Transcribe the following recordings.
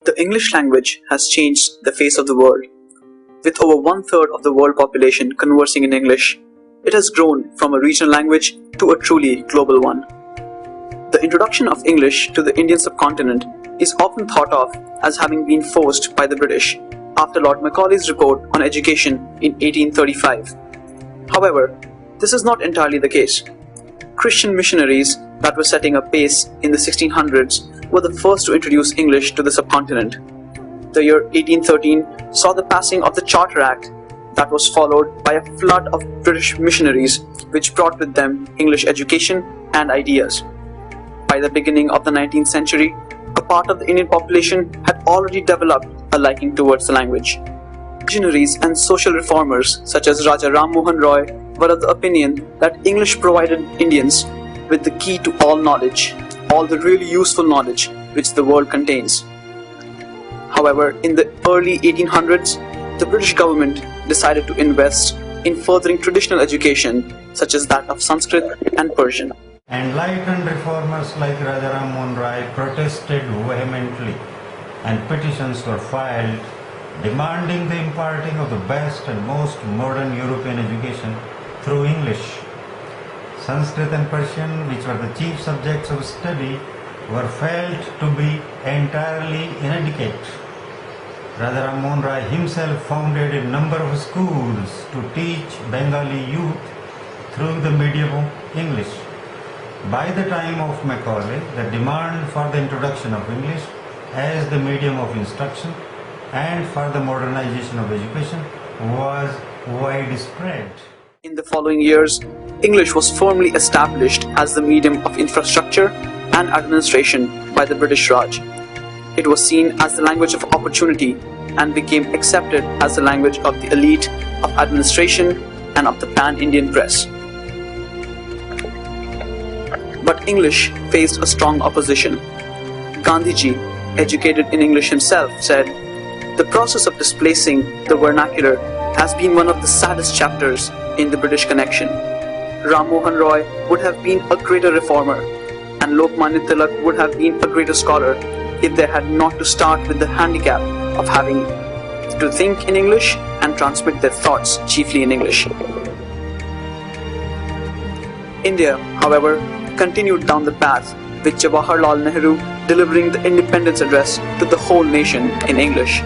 The English language has changed the face of the world. With over one-third of the world population conversing in English, it has grown from a regional language to a truly global one. The introduction of English to the Indian subcontinent is often thought of as having been forced by the British after Lord Macaulay's report on education in 1835. However, this is not entirely the case. Christian missionaries that were setting a pace in the 1600s were the first to introduce English to the subcontinent. The year 1813 saw the passing of the Charter Act that was followed by a flood of British missionaries which brought with them English education and ideas. By the beginning of the 19th century, a part of the Indian population had already developed a liking towards the language. Missionaries and social reformers such as Raja Ram Mohan Roy were of the opinion that English provided Indians with the key to all knowledge, all the really useful knowledge which the world contains. However, in the early 1800s, the British government decided to invest in furthering traditional education such as that of Sanskrit and Persian. Enlightened reformers like Rajaram Mohan Roy protested vehemently, and petitions were filed demanding the imparting of the best and most modern European education through English. Sanskrit and Persian, which were the chief subjects of study, were felt to be entirely inadequate. Rajaram Mohan Roy himself founded a number of schools to teach Bengali youth through the medium of English. By the time of Macaulay, the demand for the introduction of English as the medium of instruction and for the modernization of education was widespread. In the following years, English was firmly established as the medium of infrastructure and administration by the British Raj. It was seen as the language of opportunity and became accepted as the language of the elite, of administration, and of the pan-Indian press. But English faced a strong opposition. Gandhiji, educated in English himself, said, "The process of displacing the vernacular has been one of the saddest chapters in the British connection. Ram Mohan Roy would have been a greater reformer, and Lokmanya Tilak would have been a greater scholar if they had not to start with the handicap of having to think in English and transmit their thoughts chiefly in English." India, however, continued down the path with Jawaharlal Nehru delivering the independence address to the whole nation in English.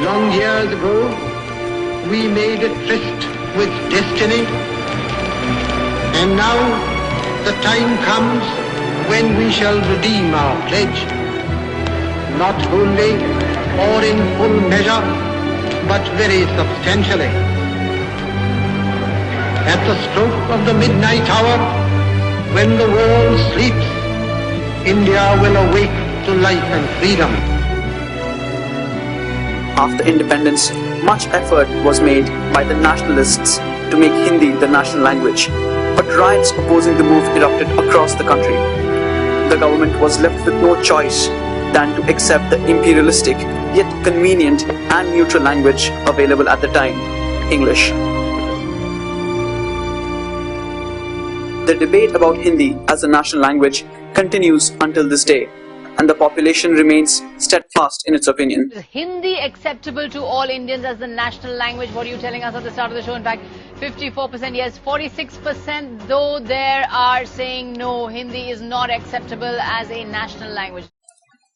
Long years ago, we made a tryst with destiny, and now the time comes when we shall redeem our pledge, not wholly or in full measure, but very substantially. At the stroke of the midnight hour, when the world sleeps, India will awake to life and freedom. After independence, much effort was made by the nationalists to make Hindi the national language, but riots opposing the move erupted across the country. The government was left with no choice than to accept the imperialistic, yet convenient and neutral language available at the time, English. The debate about Hindi as a national language continues until this day, and the population remains steadfast in its opinion. Is Hindi acceptable to all Indians as the national language? What are you telling us at the start of the show? In fact, 54% yes, 46% though there are saying no, Hindi is not acceptable as a national language.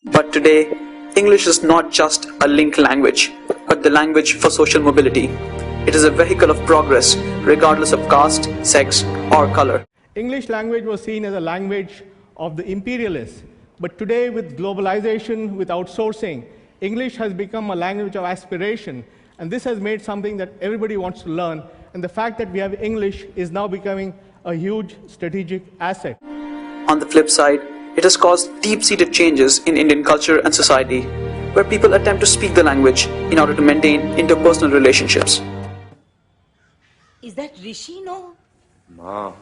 But today, English is not just a link language, but the language for social mobility. It is a vehicle of progress, regardless of caste, sex, or color. English language was seen as a language of the imperialists, but today with globalization, with outsourcing, English has become a language of aspiration, and this has made something that everybody wants to learn, and the fact that we have English is now becoming a huge strategic asset. On the flip side, it has caused deep-seated changes in Indian culture and society, where people attempt to speak the language in order to maintain interpersonal relationships. Is that Rishi, no? माँ,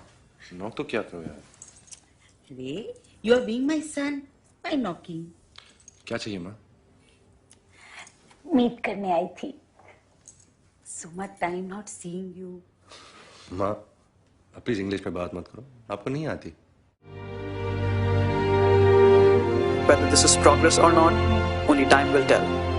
knock तो क्या करो यार? Ray, you are being my son by knocking. क्या चाहिए माँ? Meet करने आई थी. So much time not seeing you. माँ, प्लीज इंग्लिश में बात मत करो, आपको नहीं आती. Whether this is progress or not, only time will tell.